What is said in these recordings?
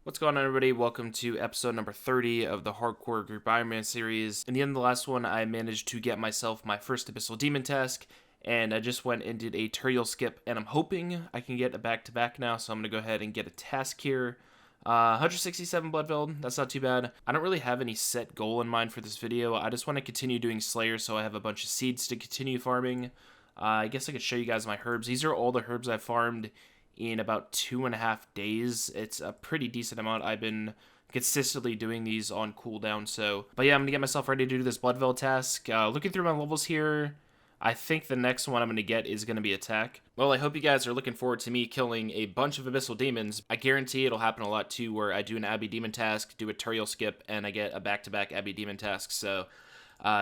What's going on, everybody? Welcome to episode number 30 of the Hardcore Group Ironman series. In the end of the last one, I managed to get myself my first Abyssal Demon task, and I just went and did a Turiel skip, and I'm hoping I can get a back-to-back now, so I'm going to go ahead and get a task here. 167 Bloodveld, that's not too bad. I don't really have any set goal in mind for this video. I just want to continue doing Slayer so I have a bunch of seeds to continue farming. I guess I could show you guys my herbs. These are all the herbs I farmed in about 2.5 days. It's a pretty decent amount. I've been consistently doing these on cooldown, but yeah, I'm gonna get myself ready to do this Bloodveld task. Looking through my levels here, I think the next one I'm gonna get is gonna be attack. Well, I hope you guys are looking forward to me killing a bunch of Abyssal Demons. I guarantee it'll happen a lot too, where I do an Abbey Demon task, do a Turiel skip, and I get a back-to-back Abbey Demon task, so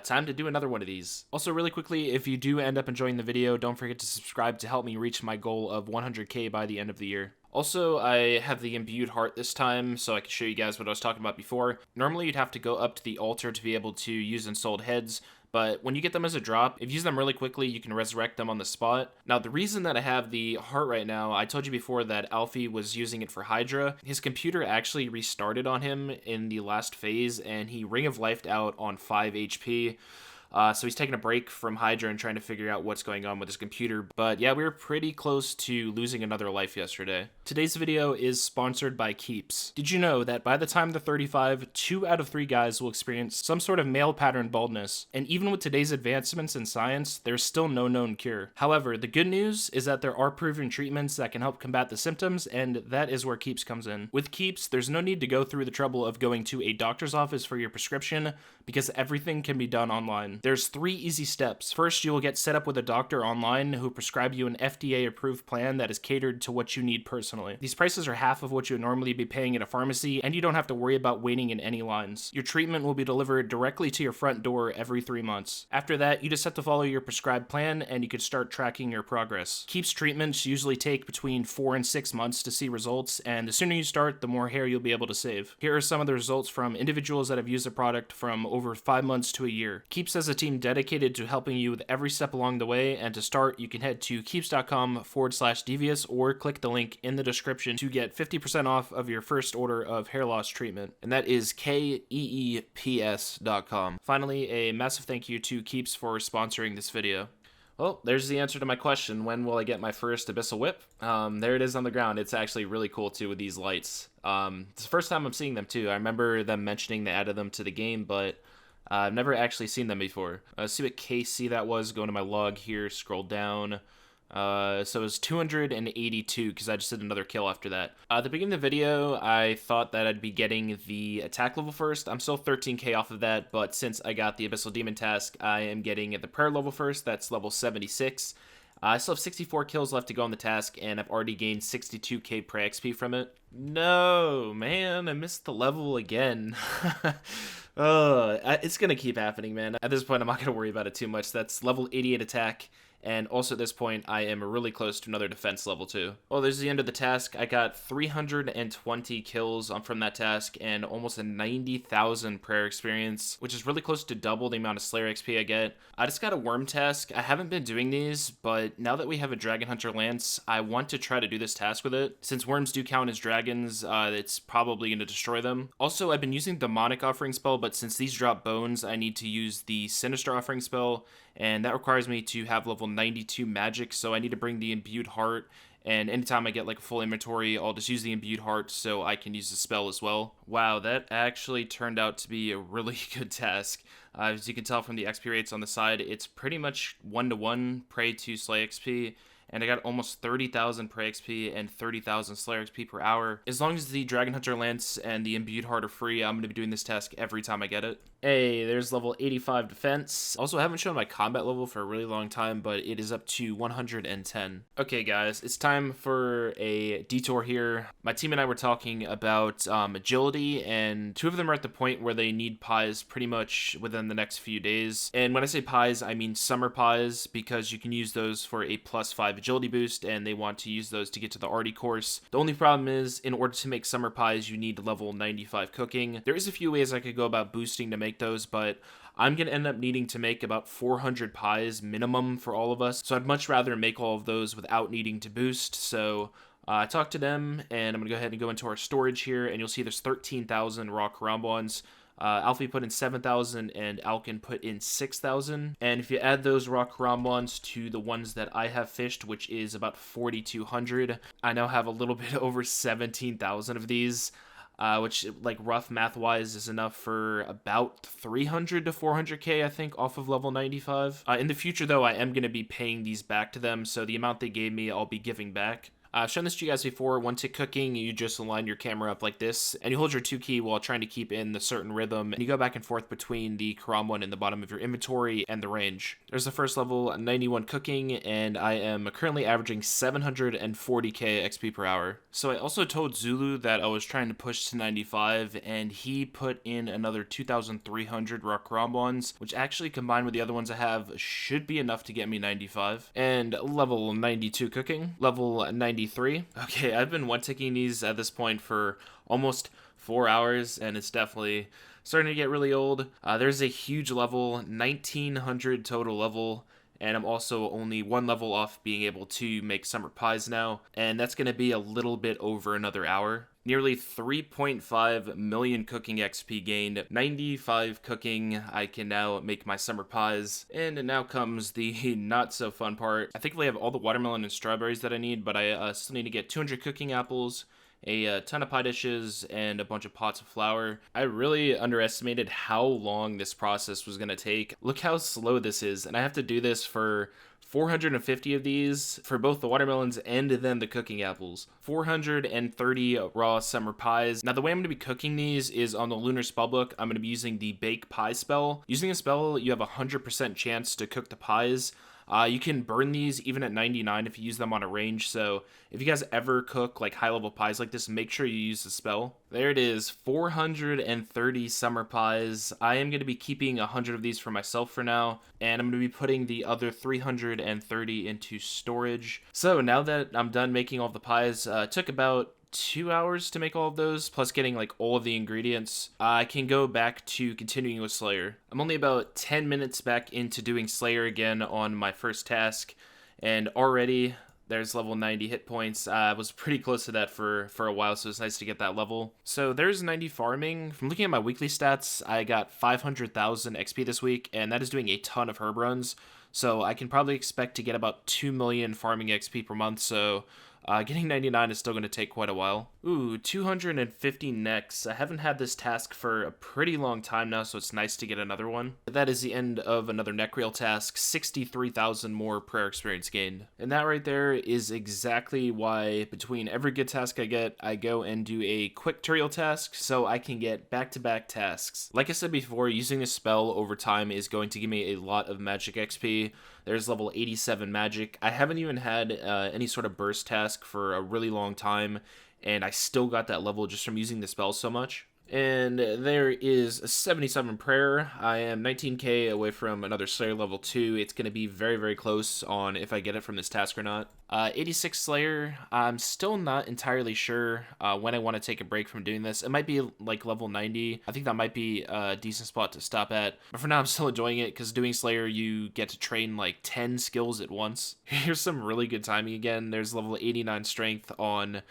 time to do another one of these. Also, really quickly, if you do end up enjoying the video, don't forget to subscribe to help me reach my goal of 100k by the end of the year. Also, I have the Imbued Heart this time, so I can show you guys what I was talking about before. Normally, you'd have to go up to the altar to be able to use Ensouled Heads, but when you get them as a drop, if you use them really quickly, you can resurrect them on the spot. Now, the reason that I have the heart right now, I told you before that Alfie was using it for Hydra. His computer actually restarted on him in the last phase, and he Ring of Life'd out on 5 HP. So he's taking a break from Hydra and trying to figure out what's going on with his computer. But yeah, we were pretty close to losing another life yesterday. Today's video is sponsored by Keeps. Did you know that by the time they're 35, 2 out of 3 guys will experience some sort of male pattern baldness? And even with today's advancements in science, there's still no known cure. However, the good news is that there are proven treatments that can help combat the symptoms, and that is where Keeps comes in. With Keeps, there's no need to go through the trouble of going to a doctor's office for your prescription, because everything can be done online. There's 3 easy steps. First, you will get set up with a doctor online who prescribe you an FDA-approved plan that is catered to what you need personally. These prices are half of what you would normally be paying at a pharmacy, and you don't have to worry about waiting in any lines. Your treatment will be delivered directly to your front door every 3 months. After that, you just have to follow your prescribed plan, and you can start tracking your progress. Keeps treatments usually take between 4 and 6 months to see results, and the sooner you start, the more hair you'll be able to save. Here are some of the results from individuals that have used the product from over 5 months to a year. Keeps has a team dedicated to helping you with every step along the way, and to start, you can head to keeps.com/devious or click the link in the description to get 50% off of your first order of hair loss treatment, and that is keeps.com. Finally, a massive thank you to Keeps for sponsoring this video. Well, there's the answer to my question. When will I get my first Abyssal Whip? There it is on the ground. It's actually really cool too with these lights. It's the first time I'm seeing them too. I remember them mentioning they added them to the game, but I've never actually seen them before. See what KC that was. Go into my log here, scroll down. So it was 282 because I just did another kill after that. At the beginning of the video, I thought that I'd be getting the attack level first. I'm still 13k off of that, but since I got the Abyssal Demon task, I am getting the prayer level first. That's level 76. I still have 64 kills left to go on the task, and I've already gained 62k prayer XP from it. No, man, I missed the level again. It's gonna keep happening, man. At this point, I'm not gonna worry about it too much. That's level 88 attack. And also at this point, I am really close to another defense level too. Well, there's the end of the task. I got 320 kills from that task and almost a 90,000 prayer experience, which is really close to double the amount of Slayer XP I get. I just got a worm task. I haven't been doing these, but now that we have a Dragon Hunter Lance, I want to try to do this task with it. Since worms do count as dragons, it's probably going to destroy them. Also, I've been using Demonic Offering spell, but since these drop bones, I need to use the Sinister Offering spell, and that requires me to have level 92 magic, so I need to bring the Imbued Heart, and anytime I get like a full inventory, I'll just use the Imbued Heart so I can use the spell as well. Wow, that actually turned out to be a really good task. As you can tell from the XP rates on the side, it's pretty much 1-to-1 Prey to Slay XP, and I got almost 30,000 Prey XP and 30,000 Slayer XP per hour. As long as the Dragon Hunter Lance and the Imbued Heart are free, I'm going to be doing this task every time I get it. Hey, there's level 85 defense. Also, I haven't shown my combat level for a really long time, but it is up to 110. Okay, guys, it's time for a detour here. My team and I were talking about agility, and 2 of them are at the point where they need pies pretty much within the next few days. And when I say pies, I mean summer pies, because you can use those for a +5 agility boost, and they want to use those to get to the Arty course. The only problem is, in order to make summer pies, you need level 95 cooking. There is a few ways I could go about boosting to make those, but I'm going to end up needing to make about 400 pies minimum for all of us, so I'd much rather make all of those without needing to boost. So I talked to them, and I'm going to go ahead and go into our storage here, and you'll see there's 13,000 raw karambwans. Alfie put in 7,000 and Alkan put in 6,000. And if you add those raw karambwans to the ones that I have fished, which is about 4,200, I now have a little bit over 17,000 of these. Which, like, rough math-wise is enough for about 300 to 400k, I think, off of level 95. In the future, though, I am going to be paying these back to them, so the amount they gave me, I'll be giving back. I've shown this to you guys before. One tick cooking, you just align your camera up like this, and you hold your 2 key while trying to keep in the certain rhythm, and you go back and forth between the karambwan in the bottom of your inventory and the range. There's the first level, 91 cooking, and I am currently averaging 740k XP per hour. So I also told Zulu that I was trying to push to 95, and he put in another 2,300 raw karambwans, which actually combined with the other ones I have should be enough to get me 95. And level 92 cooking, level 93. Okay, I've been one-ticking these at this point for almost 4 hours, and it's definitely starting to get really old. There's a huge level, 1,900 total level, and I'm also only one level off being able to make summer pies now, and that's going to be a little bit over another hour. Nearly 3.5 million cooking XP gained, 95 cooking, I can now make my summer pies, and now comes the not so fun part. I think I have all the watermelon and strawberries that I need, but I still need to get 200 cooking apples, a ton of pie dishes, and a bunch of pots of flour. I really underestimated how long this process was going to take. Look how slow this is, and I have to do this for 450 of these for both the watermelons and then the cooking apples. 430 raw summer pies. Now the way I'm going to be cooking these is on the lunar spellbook. I'm going to be using the bake pie spell. Using a spell, you have a 100% chance to cook the pies. You can burn these even at 99 if you use them on a range, so if you guys ever cook like high-level pies like this, make sure you use the spell. There it is, 430 summer pies. I am going to be keeping 100 of these for myself for now, and I'm going to be putting the other 330 into storage. So now that I'm done making all the pies, it took about 2 hours to make all of those, plus getting like all of the ingredients. I can go back to continuing with Slayer. I'm only about 10 minutes back into doing Slayer again on my first task, and already there's level 90 hit points. I was pretty close to that for a while, so it's nice to get that level. So there's 90 farming. From looking at my weekly stats, I got 500,000 XP this week, and that is doing a ton of herb runs. So I can probably expect to get about 2 million farming XP per month, so getting 99 is still going to take quite a while. Ooh, 250 necks. I haven't had this task for a pretty long time now, so it's nice to get another one. That is the end of another neck reel task, 63,000 more prayer experience gained. And that right there is exactly why between every good task I get, I go and do a quick tutorial task so I can get back-to-back tasks. Like I said before, using a spell over time is going to give me a lot of magic XP. There's level 87 magic. I haven't even had any sort of burst task for a really long time, and I still got that level just from using the spell so much. And there is a 77 prayer. I am 19k away from another Slayer level 2. It's going to be very, very close on if I get it from this task or not. 86 Slayer. I'm still not entirely sure when I want to take a break from doing this. It might be like level 90. I think that might be a decent spot to stop at. But for now, I'm still enjoying it because doing Slayer, you get to train like 10 skills at once. Here's some really good timing again. There's level 89 strength on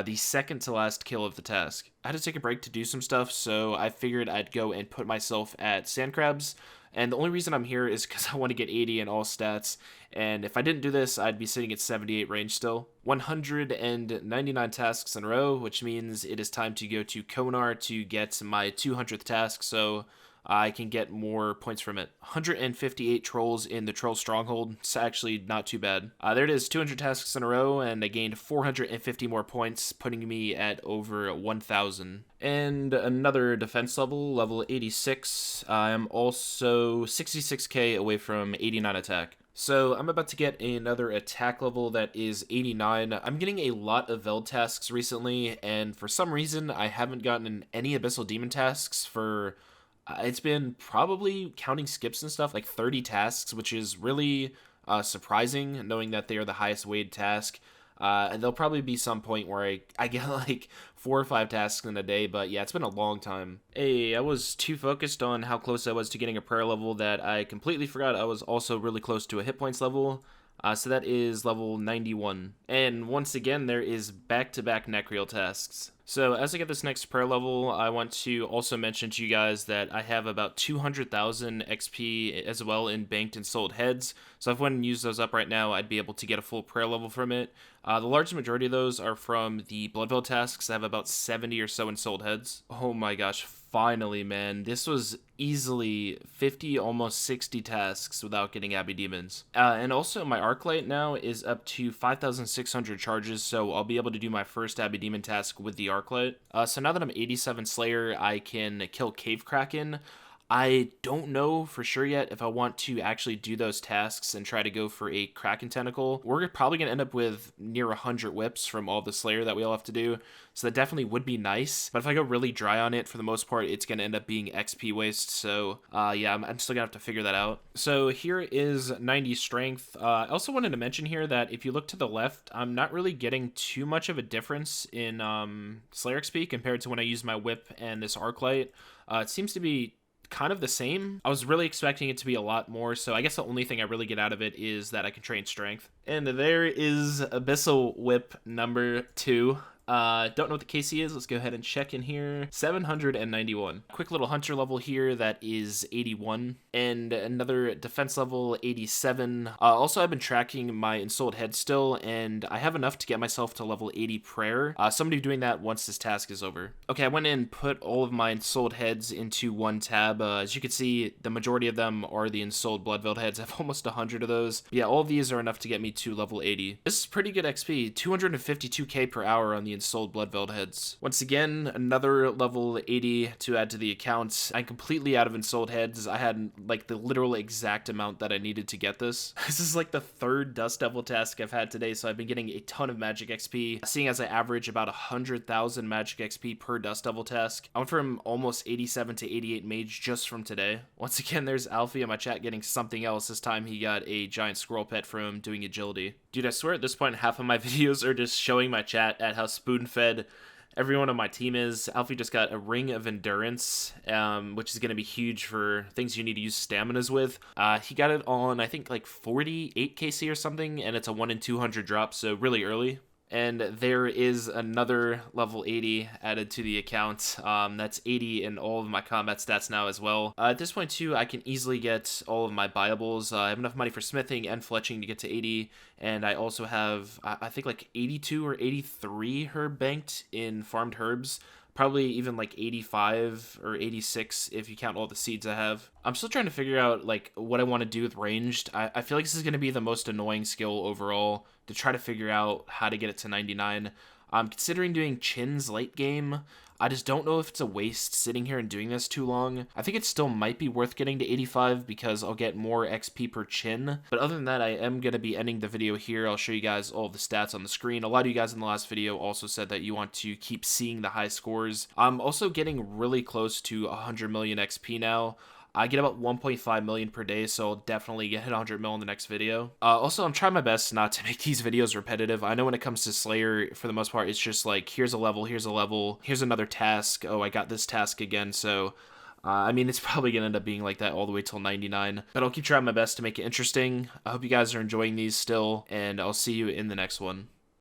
the second to last kill of the task. I had to take a break to do some stuff, so I figured I'd go and put myself at sand crabs. And the only reason I'm here is because I want to get 80 in all stats, and if I didn't do this, I'd be sitting at 78 range still. 199 tasks in a row, which means it is time to go to Konar to get my 200th task, so I can get more points from it. 158 trolls in the troll stronghold. It's actually not too bad. There it is, 200 tasks in a row, and I gained 450 more points, putting me at over 1,000. And another defense level, level 86. I'm also 66k away from 89 attack. So I'm about to get another attack level that is 89. I'm getting a lot of Veld tasks recently, and for some reason I haven't gotten any Abyssal Demon tasks for it's been probably, counting skips and stuff, like 30 tasks, which is really surprising, knowing that they are the highest weighted task. And there'll probably be some point where I get like 4 or 5 tasks in a day, but yeah, it's been a long time. Hey, I was too focused on how close I was to getting a prayer level that I completely forgot I was also really close to a hit points level. So that is level 91. And once again, there is back-to-back Necreal tasks. So as I get this next prayer level, I want to also mention to you guys that I have about 200,000 XP as well in banked and sold heads. So if I went and used those up right now, I'd be able to get a full prayer level from it. The large majority of those are from the Bloodveil tasks. I have about 70 or so in sold heads. Oh my gosh, finally, man. This was easily 50, almost 60 tasks without getting Abbey Demons. And also my Arclight now is up to 5,600 charges, so I'll be able to do my first Abbey Demon task with the Arclight. So now that I'm 87 Slayer, I can kill Cave Kraken. I don't know for sure yet if I want to actually do those tasks and try to go for a Kraken Tentacle. We're probably going to end up with near 100 whips from all the Slayer that we all have to do, so that definitely would be nice. But if I go really dry on it, for the most part, it's going to end up being XP waste, so yeah, I'm still going to have to figure that out. So here is 90 Strength. I also wanted to mention here that if you look to the left, I'm not really getting too much of a difference in Slayer XP compared to when I use my whip and this Arclight. It seems to be kind of the same. I was really expecting it to be a lot more, so I guess the only thing I really get out of it is that I can train strength. And there is Abyssal Whip number 2. Don't know what the KC is. Let's go ahead and check in here. 791. Quick little hunter level here that is 81. And another defense level 87. Also, I've been tracking my ensouled head still, and I have enough to get myself to level 80 prayer. Somebody doing that once this task is over. Okay, I went in and put all of my ensouled heads into one tab. As you can see, the majority of them are the ensouled Bloodveil heads. I have almost 100 of those. But yeah, all of these are enough to get me to level 80. This is pretty good XP. 252k per hour on the ensouled Bloodveil heads. Once again, another level 80 to add to the account. I'm completely out of ensouled heads. I had like the literal exact amount that I needed to get this. This is like the third Dust Devil task I've had today, so I've been getting a ton of magic XP, seeing as I average about 100,000 magic XP per Dust Devil task. I went from almost 87 to 88 mage just from today. Once again, there's Alfie in my chat getting something else. This time he got a giant squirrel pet from doing agility. Dude, I swear at this point half of my videos are just showing my chat at how spoon-fed everyone on my team is. Alfie just got a Ring of Endurance, which is going to be huge for things you need to use staminas with. He got it on, I think, like 48 KC or something, and it's a 1 in 200 drop, so really early. And there is another level 80 added to the account. That's 80 in all of my combat stats now as well. At this point too, I can easily get all of my buyables. I have enough money for smithing and fletching to get to 80. And I also have, I think like 82 or 83 herb banked in farmed herbs. Probably even like 85 or 86 if you count all the seeds I have. I'm still trying to figure out like what I want to do with ranged. I feel like this is going to be the most annoying skill overall, to try to figure out how to get it to 99. I'm considering doing chins late game. I just don't know if it's a waste sitting here and doing this too long. I think it still might be worth getting to 85 because I'll get more XP per chin. But other than that, I am going to be ending the video here. I'll show you guys all the stats on the screen. A lot of you guys in the last video also said that you want to keep seeing the high scores. I'm also getting really close to 100 million XP now. I get about 1.5 million per day, so I'll definitely get 100 mil in the next video. Also, I'm trying my best not to make these videos repetitive. I know when it comes to Slayer, for the most part, it's just like, here's a level, here's another task. Oh, I got this task again, so I mean, it's probably going to end up being like that all the way till 99. But I'll keep trying my best to make it interesting. I hope you guys are enjoying these still, and I'll see you in the next one.